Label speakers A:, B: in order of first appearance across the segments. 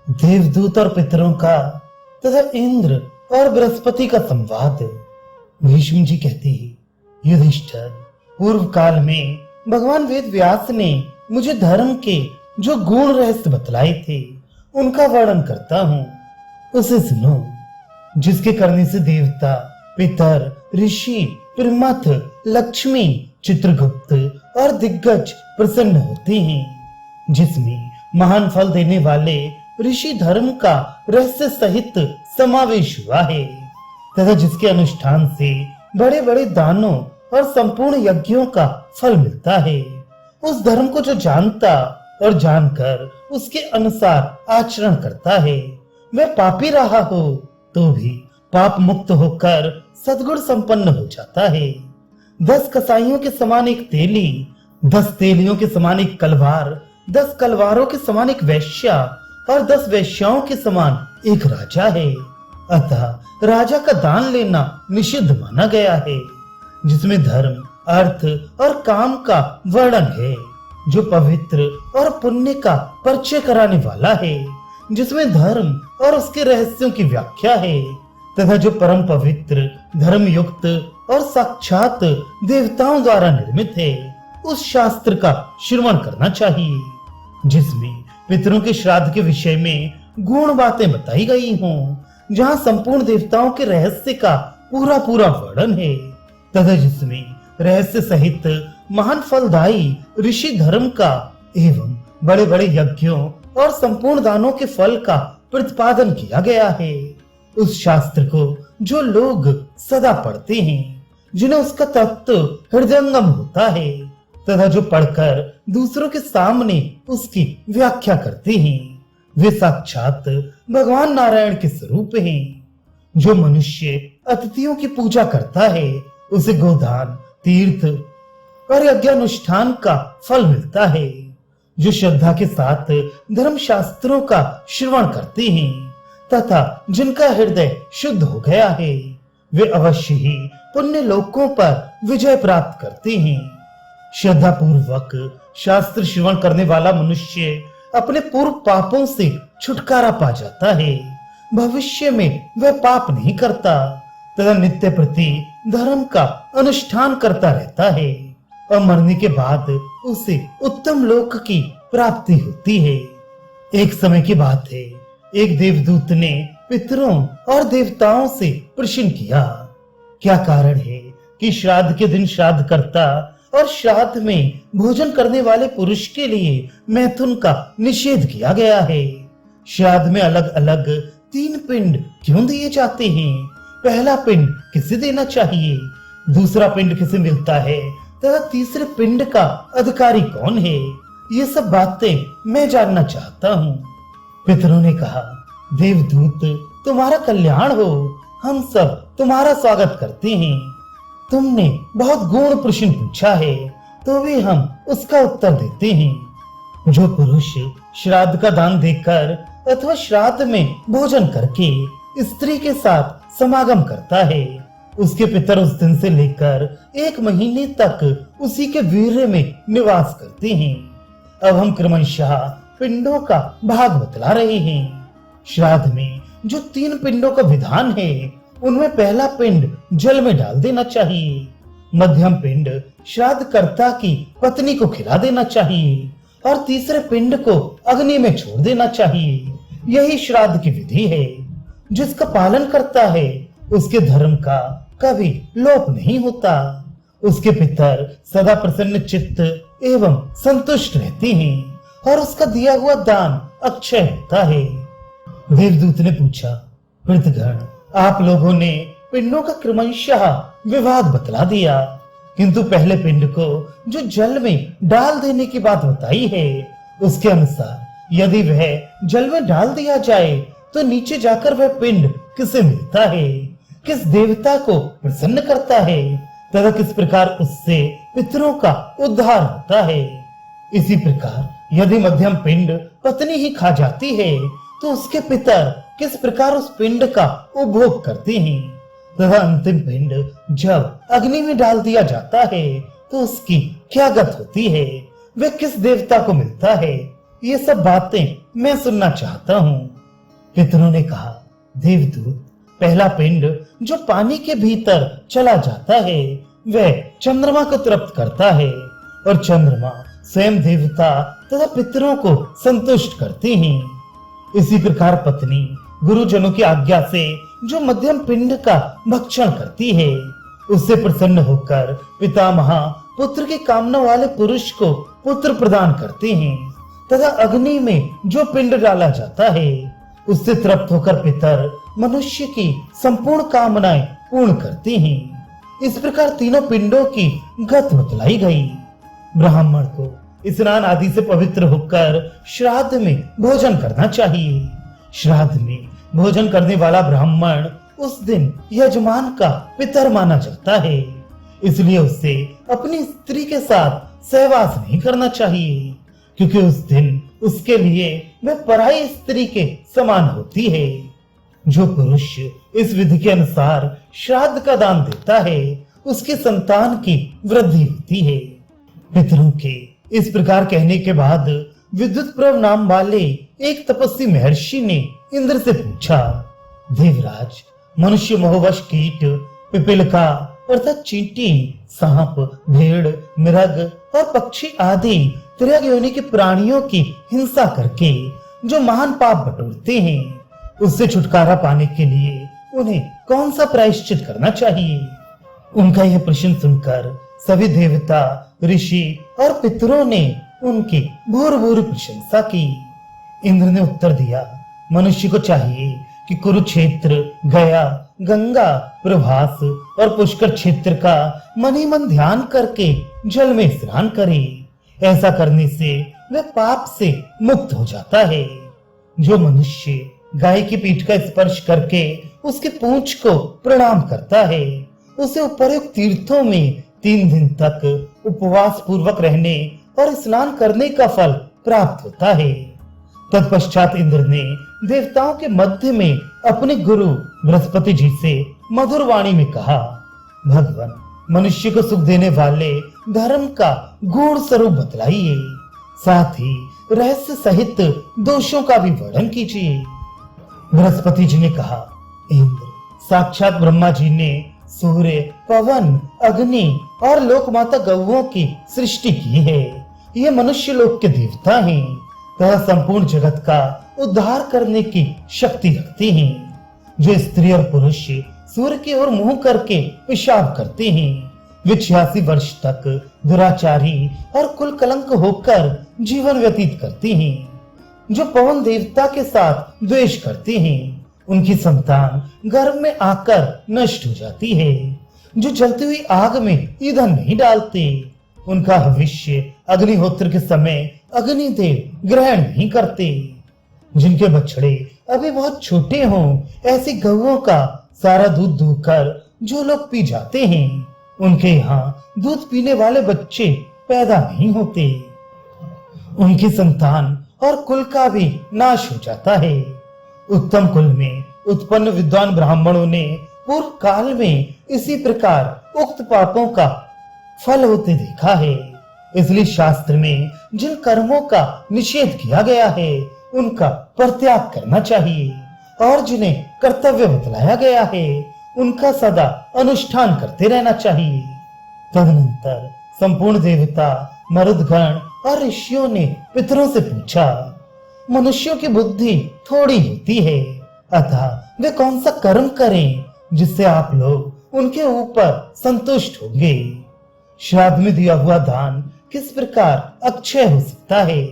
A: देवदूत और पितरों का तथा इंद्र और बृहस्पति का संवाद। भीष्म जी कहते हैं, युधिष्ठिर, पूर्व काल में भगवान वेद व्यास ने मुझे धर्म के जो गुण रहस्य बतलाए थे उनका वर्णन करता हूँ, उसे सुनो। जिसके करने से देवता, पितर, ऋषि, प्रमथ, लक्ष्मी, चित्रगुप्त और दिग्गज प्रसन्न होते हैं। जिसमें महान फल देने वाले ऋषि धर्म का रहस्य सहित समावेश हुआ है तथा जिसके अनुष्ठान से बड़े बड़े दानों और संपूर्ण यज्ञों का फल मिलता है। उस धर्म को जो जानता और जानकर उसके अनुसार आचरण करता है, वह पापी रहा हो तो भी पाप मुक्त होकर सद्गुण संपन्न हो जाता है। 10 कसाईयों के समान एक तेली, 10 तेलियों के समान एक कलवार, 10 कलवारों के समान एक वैश्या और 10 वैश्याओं के समान एक राजा है। अतः राजा का दान लेना निषिद्ध माना गया है। जिसमें धर्म, अर्थ और काम का वर्णन है, जो पवित्र और पुण्य का परिचय कराने वाला है, जिसमें धर्म और उसके रहस्यों की व्याख्या है तथा जो परम पवित्र, धर्म युक्त और साक्षात देवताओं द्वारा निर्मित है, उस शास्त्र का श्रवण करना चाहिए। जिसमें पितरों के श्राद्ध के विषय में गुण बातें बताई गई हों, जहाँ संपूर्ण देवताओं के रहस्य का पूरा पूरा वर्णन है तथा जिसमें रहस्य सहित महान फलदायी ऋषि धर्म का एवं बड़े बड़े यज्ञों और संपूर्ण दानों के फल का प्रतिपादन किया गया है। उस शास्त्र को जो लोग सदा पढ़ते हैं, जिन्हें उसका तत्व हृदयंगम होता है तथा जो पढ़कर दूसरों के सामने उसकी व्याख्या करते हैं, वे साक्षात भगवान नारायण के स्वरूप हैं। जो मनुष्य अतिथियों की पूजा करता है, उसे गोदान, तीर्थ और यज्ञानुष्ठान का फल मिलता है। जो श्रद्धा के साथ धर्म शास्त्रों का श्रवण करते हैं तथा जिनका हृदय शुद्ध हो गया है, वे अवश्य ही पुण्य लोकों पर विजय प्राप्त करते हैं। श्रद्धा पूर्वक शास्त्र श्रवण करने वाला मनुष्य अपने पूर्व पापों से छुटकारा पा जाता है। भविष्य में वह पाप नहीं करता तथा नित्य प्रति धर्म का अनुष्ठान करता रहता है और मरने के बाद उसे उत्तम लोक की प्राप्ति होती है। एक समय की बात है, एक देवदूत ने पितरों और देवताओं से प्रश्न किया, क्या कारण है कि श्राद्ध के दिन श्राद्ध करता और श्राद्ध में भोजन करने वाले पुरुष के लिए मैथुन का निषेध किया गया है? श्राद्ध में अलग अलग 3 पिंड क्यों दिए जाते हैं? पहला पिंड किसे देना चाहिए, दूसरा पिंड किसे मिलता है तथा तीसरे पिंड का अधिकारी कौन है? ये सब बातें मैं जानना चाहता हूँ। पितरों ने कहा, देवदूत, तुम्हारा कल्याण हो, हम सब तुम्हारा स्वागत करते हैं। तुमने बहुत गूढ़ प्रश्न पूछा है तो भी हम उसका उत्तर देते हैं। जो पुरुष श्राद्ध का दान देकर अथवा श्राद्ध में भोजन करके स्त्री के साथ समागम करता है, उसके पितर उस दिन से लेकर 1 महीने तक उसी के वीर्य में निवास करते हैं। अब हम क्रमशः पिंडों का भाग बतला रहे हैं। श्राद्ध में जो 3 पिंडों का विधान है, उनमें पहला पिंड जल में डाल देना चाहिए, मध्यम पिंड श्राद्ध कर्ता की पत्नी को खिला देना चाहिए और तीसरे पिंड को अग्नि में छोड़ देना चाहिए। यही श्राद्ध की विधि है। जिसका पालन करता है, उसके धर्म का कभी लोप नहीं होता। उसके पितर सदा प्रसन्न चित्त एवं संतुष्ट रहते हैं और उसका दिया हुआ दान अक्षय होता है। देवदूत ने पूछा, पितृगण, आप लोगों ने पिंडों का क्रमशः विभाग बतला दिया, किंतु पहले पिंड को जो जल में डाल देने की बात बताई है, उसके अनुसार यदि वह जल में डाल दिया जाए तो नीचे जाकर वह पिंड किसे मिलता है, किस देवता को प्रसन्न करता है तथा किस प्रकार उससे पितरों का उद्धार होता है। इसी प्रकार यदि मध्यम पिंड पत्नी ही खा जाती है तो उसके पितर किस प्रकार उस पिंड का उपभोग करते हैं तथा अंतिम पिंड जब अग्नि में डाल दिया जाता है तो उसकी क्या गत होती है, वह किस देवता को मिलता है। ये सब बातें मैं सुनना चाहता हूँ। पितरों ने कहा, देवदूत, पहला पिंड जो पानी के भीतर चला जाता है वह चंद्रमा को तृप्त करता है और चंद्रमा स्वयं देवता तथा पितरों को संतुष्ट करते हैं। इसी प्रकार पत्नी गुरुजनों की आज्ञा से जो मध्यम पिंड का भक्षण करती है उससे प्रसन्न होकर पितामह पुत्र की कामना वाले पुरुष को पुत्र प्रदान करते हैं तथा अग्नि में जो पिंड डाला जाता है उससे तृप्त होकर पितर मनुष्य की संपूर्ण कामनाएं पूर्ण करते हैं। इस प्रकार तीनों पिंडों की गत बतलाई गई। ब्राह्मण को स्नान आदि से पवित्र होकर श्राद्ध में भोजन करना चाहिए। श्राद्ध में भोजन करने वाला ब्राह्मण उस दिन यजमान का पितर माना जाता है, इसलिए उसे अपनी स्त्री के साथ सहवास नहीं करना चाहिए, क्योंकि उस दिन उसके लिए वह पराई स्त्री के समान होती है। जो पुरुष इस विधि के अनुसार श्राद्ध का दान देता है उसके संतान की वृद्धि होती है। पितरों के इस प्रकार कहने के बाद विद्युत नाम वाले एक तपस्वी महर्षि ने इंद्र से पूछा, देवराज, मनुष्य मोहवश कीट, पिपीलिका अर्थात चींटी, सांप, भेड़, मृग और पक्षी आदि त्रियग योनि के प्राणियों की हिंसा करके जो महान पाप बटोरते हैं उससे छुटकारा पाने के लिए उन्हें कौन सा प्रायश्चित करना चाहिए? उनका यह प्रश्न सुनकर सभी देवता, ऋषि और पितरों ने उनकी भूर भूर प्रशंसा की। इंद्र ने उत्तर दिया, मनुष्य को चाहिए कि कुरुक्षेत्र, गया, गंगा, प्रभास और पुष्कर क्षेत्र का मन ही मन ध्यान करके जल में स्नान करे। ऐसा करने से वह पाप से मुक्त हो जाता है। जो मनुष्य गाय की पीठ का स्पर्श करके उसकी पूंछ को प्रणाम करता है उसे उपर्युक्त तीर्थों में 3 दिन तक उपवास पूर्वक रहने और स्नान करने का फल प्राप्त होता है। तत्पश्चात इंद्र ने देवताओं के मध्य में अपने गुरु बृहस्पति जी से मधुर वाणी में कहा, भगवान, मनुष्य को सुख देने वाले धर्म का गूढ़ स्वरूप बतलाइए, साथ ही रहस्य सहित दोषों का भी वर्णन कीजिए। बृहस्पति जी ने कहा, इंद्र, साक्षात ब्रह्मा जी ने सूर्य, पवन, अग्नि और लोकमाता गौओं की सृष्टि की है। ये मनुष्य लोक के देवता हैं तथा संपूर्ण जगत का उद्धार करने की शक्ति रखते हैं। जो स्त्री और पुरुष सूर्य की ओर मुंह करके पेशाब करते हैं वे 86 वर्ष तक दुराचारी और कुल कलंक होकर जीवन व्यतीत करते हैं। जो पवन देवता के साथ द्वेष करते हैं उनकी संतान गर्भ में आकर नष्ट हो जाती है। जो जलती हुई आग में ईंधन नहीं डालते उनका भविष्य अग्निहोत्र के समय अग्निदेव ग्रहण नहीं करते। जिनके बछड़े अभी बहुत छोटे हों ऐसी गौओं का सारा दूध दूहकर जो लोग पी जाते हैं उनके यहाँ दूध पीने वाले बच्चे पैदा नहीं होते। उनकी संतान और कुल का भी नाश हो जाता है। उत्तम कुल में उत्पन्न विद्वान ब्राह्मणों ने पूर्व काल में इसी प्रकार उक्त पापों का फल होते देखा है। इसलिए शास्त्र में जिन कर्मों का निषेध किया गया है उनका परित्याग करना चाहिए और जिन्हें कर्तव्य बतलाया गया है उनका सदा अनुष्ठान करते रहना चाहिए। तदनंतर संपूर्ण देवता, मरुदगण और ऋषियों ने पितरों से पूछा, मनुष्यों की बुद्धि थोड़ी होती है, अतः वे कौन सा कर्म करें जिससे आप लोग उनके ऊपर संतुष्ट होंगे? श्राद्ध में दिया हुआ दान किस प्रकार अक्षय हो सकता है?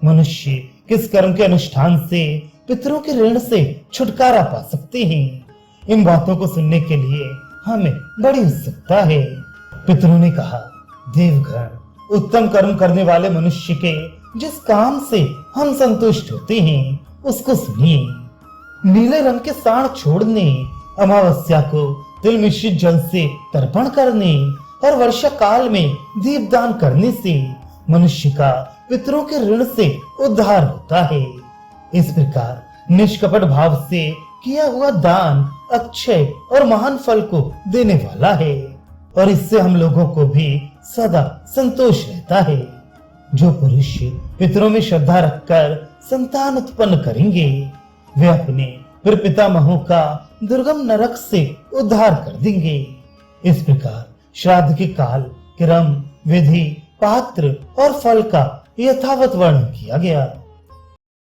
A: मनुष्य किस कर्म के अनुष्ठान से पितरों के ऋण से छुटकारा पा सकते हैं? इन बातों को सुनने के लिए हमें बड़ी उत्सुकता है। पितरों ने कहा, देवगण, उत्तम कर्म करने वाले मनुष्य के जिस काम से हम संतुष्ट होते हैं उसको सुनिए। नीले रंग के साण छोड़ने, अमावस्या को तिल मिश्रित जल से तर्पण करने और वर्षा काल में दीपदान करने से मनुष्य का पितरों के ऋण से उद्धार होता है। इस प्रकार निष्कपट भाव से किया हुआ दान अक्षय और महान फल को देने वाला है और इससे हम लोगों को भी सदा संतोष रहता है। जो पुरुष पितरों में श्रद्धा रखकर संतान उत्पन्न करेंगे वे अपने फिर पितामहों का दुर्गम नरक से उद्धार कर देंगे। इस प्रकार श्राद्ध के काल, क्रम, विधि, पात्र और फल का यथावत वर्णन किया गया।